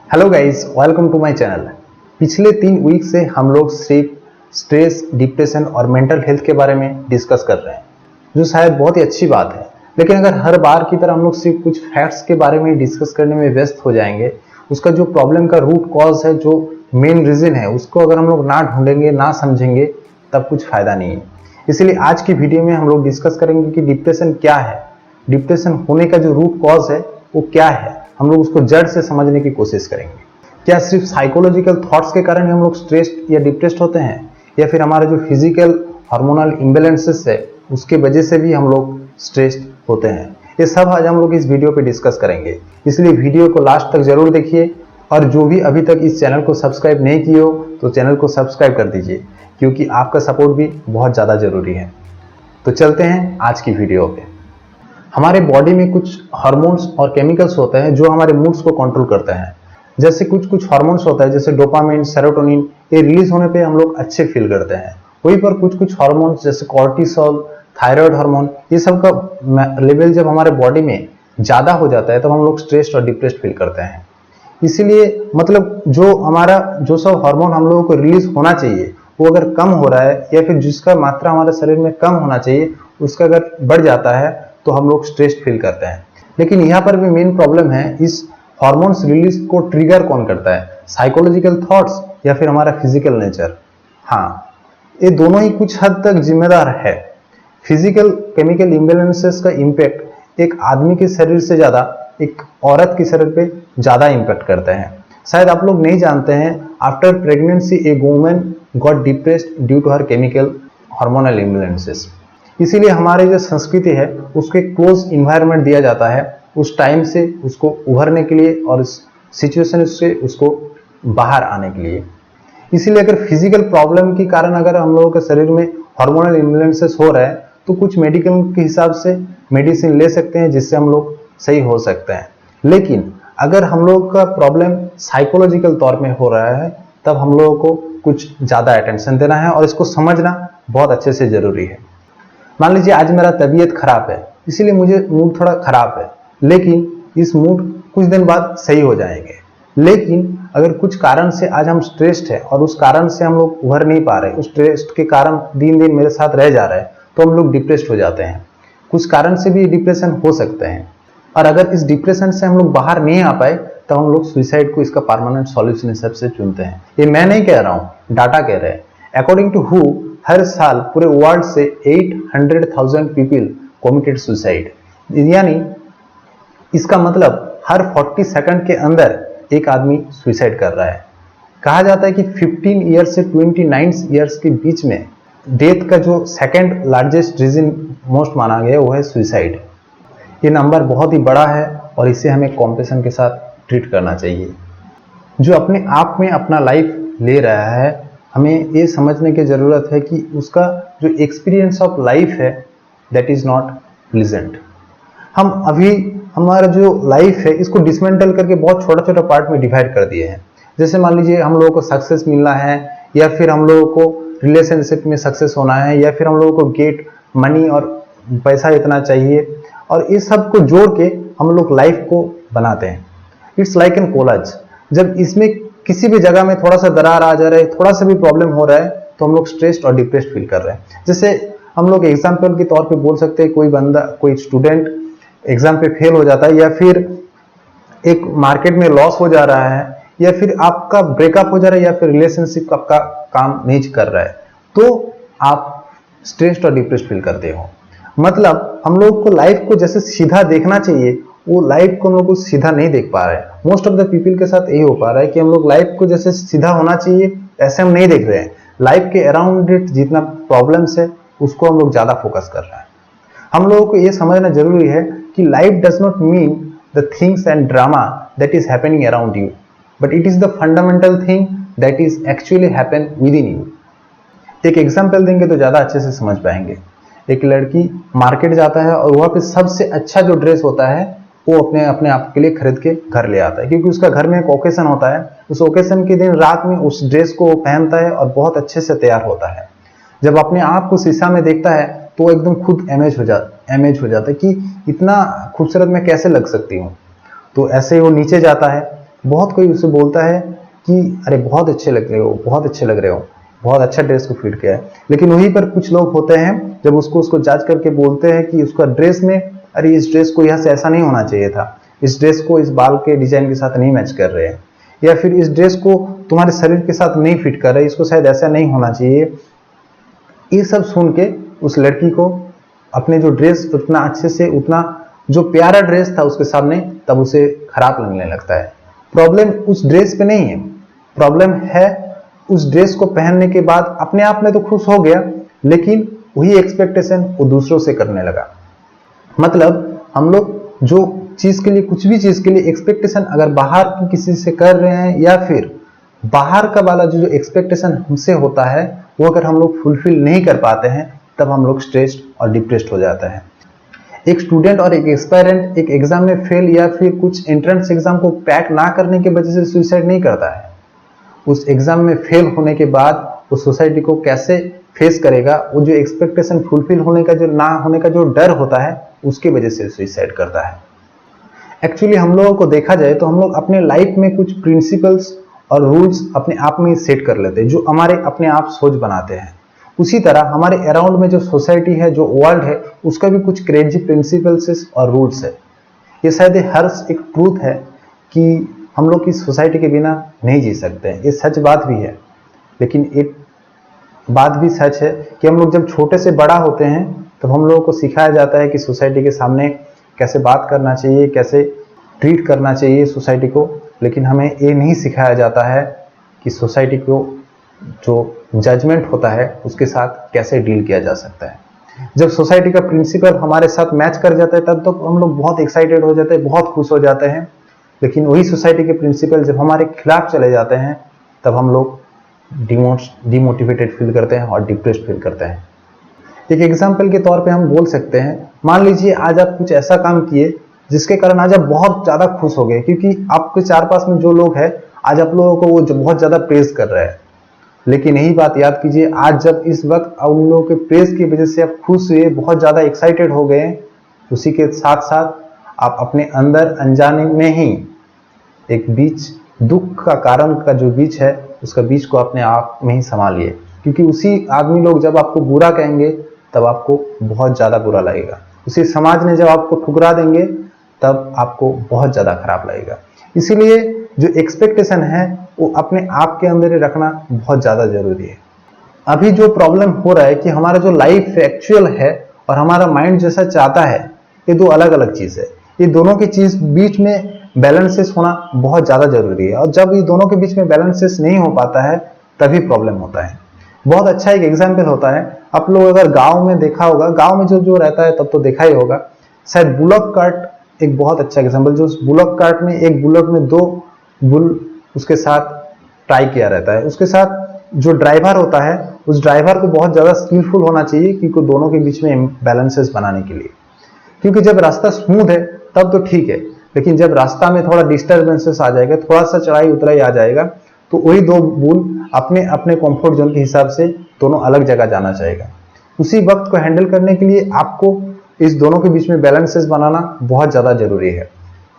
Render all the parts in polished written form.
Hello guys, welcome to my channel. पिछले 3 week से हम लोग सिर्फ स्ट्रेस, डिप्रेशन और मेंटल हेल्थ के बारे में डिस्कस कर रहे हैं, जो शायद बहुत ही अच्छी बात है। लेकिन अगर हर बार की तरह हम लोग सिर्फ कुछ फैक्ट्स के बारे में डिस्कस करने में व्यस्त हो जाएंगे, उसका जो प्रॉब्लम का रूट कॉज है, जो मेन रीजन है, उसको अगर हम लोग ना ढूंढेंगे, ना समझेंगे, तब कुछ फायदा नहीं है। इसलिए आज की वीडियो में हम लोग डिस्कस करेंगे कि डिप्रेशन क्या है, डिप्रेशन होने का जो रूट कॉज है वो क्या है। हम लोग उसको जड़ से समझने की कोशिश करेंगे। क्या सिर्फ साइकोलॉजिकल थॉट्स के कारण हम लोग स्ट्रेस्ड या डिप्रेस्ड होते हैं, या फिर हमारा जो फिजिकल हार्मोनल इम्बैलेंसेस है उसके वजह से भी हम लोग स्ट्रेस्ड होते हैं? ये सब आज हम लोग इस वीडियो पे डिस्कस करेंगे। इसलिए वीडियो को लास्ट तक जरूर देखिए, और जो भी अभी तक इस चैनल को सब्सक्राइब नहीं किए हो तो चैनल को सब्सक्राइब कर दीजिए, क्योंकि आपका सपोर्ट भी बहुत ज़्यादा जरूरी है। तो चलते हैं आज की वीडियो पे। हमारे बॉडी में कुछ हार्मोन्स और केमिकल्स होते हैं जो हमारे मूड्स को कंट्रोल करते हैं। जैसे कुछ हार्मोन्स होता है, जैसे डोपामिन, सेरोटोनिन, ये रिलीज होने पे हम लोग अच्छे फील करते हैं। वहीं पर कुछ हार्मोन्स जैसे कॉर्टिसोल, थायराइड हार्मोन, ये सब का लेवल जब हमारे बॉडी में ज़्यादा हो जाता है तब हम लोग स्ट्रेस्ड और डिप्रेस्ड फील करते हैं। इसीलिए मतलब जो सब हार्मोन हम लोगों को रिलीज होना चाहिए वो अगर कम हो रहा है, या फिर जिसका मात्रा हमारे शरीर में कम होना चाहिए उसका अगर बढ़ जाता है तो हम लोग स्ट्रेस्ड फील करते हैं। लेकिन यहाँ पर भी मेन प्रॉब्लम है, इस हार्मोन्स रिलीज को ट्रिगर कौन करता है, साइकोलॉजिकल थॉट्स या फिर हमारा फिजिकल नेचर? हाँ, ये दोनों ही कुछ हद तक जिम्मेदार है। फिजिकल केमिकल इम्बैलेंसेस का इम्पैक्ट एक आदमी के शरीर से ज्यादा एक औरत के शरीर पे ज्यादा इम्पैक्ट करते हैं। शायद आप लोग नहीं जानते हैं, after pregnancy a woman got depressed due to her chemical hormonal imbalances. इसीलिए हमारी जो संस्कृति है उसको एक क्लोज इन्वायरमेंट दिया जाता है उस टाइम से उसको उभरने के लिए और इस सिचुएशन से उसको बाहर आने के लिए। इसीलिए अगर फिजिकल प्रॉब्लम के कारण अगर हम लोगों के शरीर में हार्मोनल इम्बैलेंसेस हो रहा है तो कुछ मेडिकल के हिसाब से मेडिसिन ले सकते हैं जिससे हम लोग सही हो सकते हैं। लेकिन अगर हम लोग का प्रॉब्लम साइकोलॉजिकल तौर में हो रहा है तब हम लोगों को कुछ ज़्यादा अटेंशन देना है और इसको समझना बहुत अच्छे से ज़रूरी है। मान लीजिए आज मेरा तबीयत खराब है, इसीलिए मुझे मूड थोड़ा खराब है, लेकिन इस मूड कुछ दिन बाद सही हो जाएंगे। लेकिन अगर कुछ कारण से आज हम स्ट्रेस्ड है और उस कारण से हम लोग उभर नहीं पा रहे, उस स्ट्रेस के कारण दिन दिन मेरे साथ रह जा रहा है, तो हम लोग डिप्रेस्ड हो जाते हैं। कुछ कारण से भी डिप्रेशन हो सकते हैं, और अगर इस डिप्रेशन से हम लोग बाहर नहीं आ पाए तो हम लोग सुसाइड को इसका परमानेंट सॉल्यूशन हिसाब से चुनते हैं। ये मैं नहीं कह रहा हूँ, डाटा कह रहे हैं। अकॉर्डिंग टू हु, हर साल पूरे वर्ल्ड से 800,000 पीपल कमिटेड सुसाइड। यानी इसका मतलब हर 40 सेकंड के अंदर एक आदमी सुसाइड कर रहा है। कहा जाता है कि 15 ईयर्स से 29 ईयर्स के बीच में डेथ का जो सेकंड लार्जेस्ट रीजन मोस्ट माना गया वो है सुसाइड। ये नंबर बहुत ही बड़ा है और इसे हमें कॉम्पेशन के साथ ट्रीट करना चाहिए। जो अपने आप में अपना लाइफ ले रहा है, हमें ये समझने की ज़रूरत है कि उसका जो एक्सपीरियंस ऑफ लाइफ है दैट इज़ नॉट प्लीजेंट। हम अभी हमारा जो लाइफ है इसको डिसमेंटल करके बहुत छोटा छोटा पार्ट में डिवाइड कर दिए हैं। जैसे मान लीजिए हम लोगों को सक्सेस मिलना है, या फिर हम लोगों को रिलेशनशिप में सक्सेस होना है, या फिर हम लोगों को गेट मनी और पैसा इतना चाहिए, और इस सब को जोड़ के हम लोग लाइफ को बनाते हैं। It's like an collage. जब इसमें किसी भी जगह में थोड़ा सा दरार आ जा रहा है, थोड़ा सा भी प्रॉब्लम हो रहा है, तो हम लोग स्ट्रेस्ड और डिप्रेस्ड फील कर रहे हैं। जैसे हम लोग एग्जाम्पल के तौर पे बोल सकते हैं, कोई स्टूडेंट एग्जाम पे फेल हो जाता है, या फिर एक मार्केट में लॉस हो जा रहा है, या फिर आपका ब्रेकअप हो जा रहा है, या फिर रिलेशनशिप आपका काम नहीं कर रहा है, तो आप स्ट्रेस्ड और डिप्रेस्ड फील करते हो। मतलब हम लोग को लाइफ को जैसे सीधा देखना चाहिए, वो लाइफ को हम लोग को सीधा नहीं देख पा रहे हैं। मोस्ट ऑफ द पीपल के साथ यही हो पा रहा है कि हम लोग लाइफ को जैसे सीधा होना चाहिए ऐसे हम नहीं देख रहे हैं। लाइफ के अराउंड इट जितना प्रॉब्लम्स है उसको हम लोग ज्यादा फोकस कर रहे हैं। हम लोगों को ये समझना जरूरी है कि life does not mean the things and drama that is happening around you, but it is the fundamental thing that is actually happen with in you. एक एग्जाम्पल देंगे तो ज्यादा अच्छे से समझ पाएंगे। एक लड़की मार्केट जाता है और वहां पे सबसे अच्छा जो ड्रेस होता है वो अपने आप के लिए खरीद के घर ले आता है, क्योंकि उसका घर में एक ओकेशन होता है। उस ओकेशन के दिन रात में उस ड्रेस को वो पहनता है और बहुत अच्छे से तैयार होता है। जब अपने आप को शीशा में देखता है तो एकदम खुद एमेज हो जाता है कि इतना खूबसूरत मैं कैसे लग सकती हूँ। तो ऐसे ही वो नीचे जाता है, बहुत कोई उसे बोलता है कि अरे बहुत अच्छे लग रहे हो, बहुत अच्छे लग रहे हो, बहुत अच्छा ड्रेस को फिट किया है। लेकिन वहीं पर कुछ लोग होते हैं जब उसको जांच करके बोलते हैं कि उसका ड्रेस में अरे इस ड्रेस को यहाँ से ऐसा नहीं होना चाहिए था, इस ड्रेस को इस बाल के डिजाइन के साथ नहीं मैच कर रहे हैं, या फिर इस ड्रेस को तुम्हारे शरीर के साथ नहीं फिट कर रहे, इसको शायद ऐसा नहीं होना चाहिए। ये सब सुन के उस लड़की को अपने जो ड्रेस उतना अच्छे से, उतना जो प्यारा ड्रेस था उसके सामने, तब उसे खराब लगने लगता है। प्रॉब्लम उस ड्रेस पे नहीं है, प्रॉब्लम है उस ड्रेस को पहनने के बाद अपने आप में तो खुश हो गया, लेकिन वही एक्सपेक्टेशन वो दूसरों से करने लगा। मतलब हम लोग जो चीज के लिए, कुछ भी चीज के लिए एक्सपेक्टेशन अगर बाहर की किसी से कर रहे हैं, या फिर बाहर का वाला जो एक्सपेक्टेशन हमसे होता है वो अगर हम लोग फुलफिल नहीं कर पाते हैं, तब हम लोग स्ट्रेस्ड और डिप्रेस्ड हो जाता है। एक स्टूडेंट और एक एस्पायरेंट एक एग्जाम में फेल या फिर कुछ एंट्रेंस एग्जाम को क्रैक ना करने की वजह से सुसाइड नहीं करता है। उस एग्जाम में फेल होने के बाद वो सोसाइटी को कैसे फेस करेगा, वो जो एक्सपेक्टेशन फुलफिल होने का, जो ना होने का जो डर होता है, उसकी वजह से सुसाइड करता है। एक्चुअली हम लोगों को देखा जाए तो हम लोग अपने लाइफ में कुछ प्रिंसिपल्स और रूल्स अपने आप में सेट कर लेते हैं, जो हमारे अपने आप सोच बनाते हैं। उसी तरह हमारे अराउंड में जो सोसाइटी है, जो वर्ल्ड है, उसका भी कुछ क्रेजी प्रिंसिपल्स और रूल्स है। ये शायद हर एक ट्रूथ है कि हम लोग इस सोसाइटी के बिना नहीं जी सकते हैं। ये सच बात भी है, लेकिन एक बात भी सच है कि हम लोग जब छोटे से बड़ा होते हैं तब हम लोगों को सिखाया जाता है कि सोसाइटी के सामने कैसे बात करना चाहिए, कैसे ट्रीट करना चाहिए सोसाइटी को, लेकिन हमें ये नहीं सिखाया जाता है कि सोसाइटी को जो जजमेंट होता है उसके साथ कैसे डील किया जा सकता है। जब सोसाइटी का प्रिंसिपल हमारे साथ मैच कर जाता है तब तो हम लोग बहुत एक्साइटेड हो जाते हैं, बहुत खुश हो जाते हैं। लेकिन वही सोसाइटी के प्रिंसिपल जब हमारे खिलाफ चले जाते हैं तब हम लोग डिमोटिवेटेड फील करते हैं और डिप्रेस्ड फील करते हैं। एक एग्जाम्पल के तौर पे हम बोल सकते हैं, मान लीजिए आज आप कुछ ऐसा काम किए जिसके कारण आज आप बहुत ज्यादा खुश हो गए, क्योंकि आपके चार पास में जो लोग हैं आज आप लोगों को वो जो बहुत ज्यादा प्रेज कर रहे हैं। लेकिन यही बात याद कीजिए, आज जब इस वक्त उन लोगों के प्रेज की वजह से आप खुश हुए, बहुत ज्यादा एक्साइटेड हो गए, उसी के साथ साथ आप अपने अंदर अनजाने में ही एक बीज, दुख का कारण का जो बीज है, उसका बीज को अपने आप में ही संभाल लिए। क्योंकि उसी आदमी लोग जब आपको बुरा कहेंगे तब आपको बहुत ज्यादा बुरा लगेगा, उसी समाज ने जब आपको ठुकरा देंगे तब आपको बहुत ज्यादा खराब लगेगा। इसीलिए जो एक्सपेक्टेशन है वो अपने आप के अंदर ही रखना बहुत ज्यादा जरूरी है। अभी जो प्रॉब्लम हो रहा है कि हमारा जो लाइफ एक्चुअल है और हमारा माइंड जैसा चाहता है, ये दो अलग अलग चीज है। ये दोनों की चीज बीच में बैलेंसेस होना बहुत ज्यादा जरूरी है, और जब ये दोनों के बीच में बैलेंसेस नहीं हो पाता है तभी प्रॉब्लम होता है। बहुत अच्छा एक एग्जाम्पल होता है, आप लोग अगर गांव में देखा होगा, गांव में जो रहता है तब तो देखा ही होगा, शायद बुलक कार्ट एक बहुत अच्छा एग्जाम्पल। जो बुलक कार्ट में एक बुलक में दो बुल उसके साथ टाई किया रहता है, उसके साथ जो ड्राइवर होता है उस ड्राइवर को बहुत ज्यादा स्किलफुल होना चाहिए क्योंकि दोनों के बीच में बैलेंसेस बनाने के लिए। क्योंकि जब रास्ता स्मूथ है तब तो ठीक है, लेकिन जब रास्ता में थोड़ा डिस्टर्बेंसेस आ जाएगा, थोड़ा सा चढ़ाई उतराई आ जाएगा, तो वही दो बुल अपने अपने कंफर्ट जोन के हिसाब से दोनों अलग जगह जाना चाहेगा। उसी वक्त को हैंडल करने के लिए आपको इस दोनों के बीच में बैलेंसेस बनाना बहुत ज्यादा जरूरी है।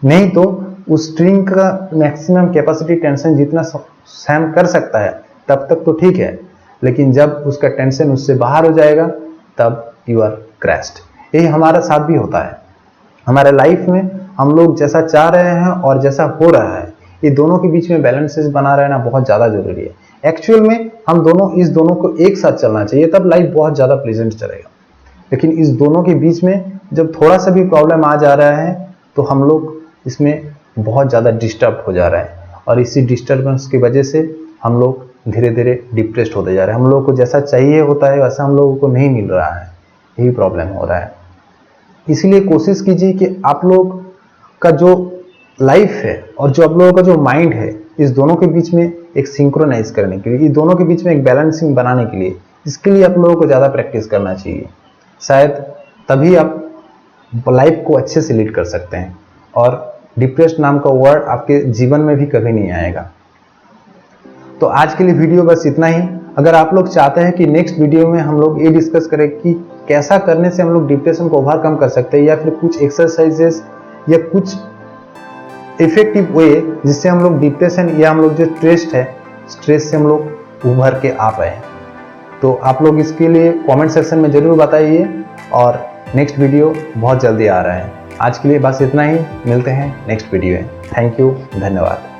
नहीं तो उस स्ट्रिंग का मैक्सिमम कैपेसिटी टेंशन जितना सहन कर सकता है तब तक तो ठीक है, लेकिन जब उसका टेंशन उससे बाहर हो जाएगा तब यू आर क्रैश्ड। यही हमारे साथ भी होता है। हमारे लाइफ में हम लोग जैसा चाह रहे हैं और जैसा हो रहा है, ये दोनों के बीच में बैलेंसेस बना रहना बहुत ज्यादा जरूरी है। एक्चुअल में हम दोनों इस दोनों को एक साथ चलना चाहिए, तब लाइफ बहुत ज्यादा प्लेजेंट चलेगा। लेकिन इस दोनों के बीच में जब थोड़ा सा भी प्रॉब्लम आ जा रहा है तो हम लोग इसमें बहुत ज्यादा डिस्टर्ब हो जा रहा है, और इसी डिस्टर्बेंस की वजह से हम लोग धीरे धीरे डिप्रेस्ड होते जा रहे हैं। हम लोगों को जैसा चाहिए होता है वैसा हम लोगों को नहीं मिल रहा है, यही प्रॉब्लम हो रहा है। इसलिए कोशिश कीजिए कि आप लोग का जो लाइफ है और जो आप लोगों का जो माइंड है, इस दोनों के बीच में एक सिंक्रोनाइज करने के लिए, इस दोनों के बीच में एक बैलेंसिंग बनाने के लिए, इसके लिए आप लोगों को ज्यादा प्रैक्टिस करना चाहिए। शायद तभी आप लाइफ को अच्छे से लीड कर सकते हैं और डिप्रेस्ड नाम का वर्ड आपके जीवन में भी कभी नहीं आएगा। तो आज के लिए वीडियो बस इतना ही। अगर आप लोग चाहते हैं कि नेक्स्ट वीडियो में हम लोग ये डिस्कस करें कि कैसा करने से हम लोग डिप्रेशन को ओवरकम कर सकते हैं, या फिर कुछ एक्सरसाइजेस या कुछ इफेक्टिव वे जिससे हम लोग डिप्रेशन या हम लोग जो स्ट्रेस से हम लोग उभर के आ पाए। तो आप लोग इसके लिए कमेंट सेक्शन में जरूर बताइए और नेक्स्ट वीडियो बहुत जल्दी आ रहा है। आज के लिए बस इतना ही, मिलते हैं नेक्स्ट वीडियो में। थैंक यू, धन्यवाद।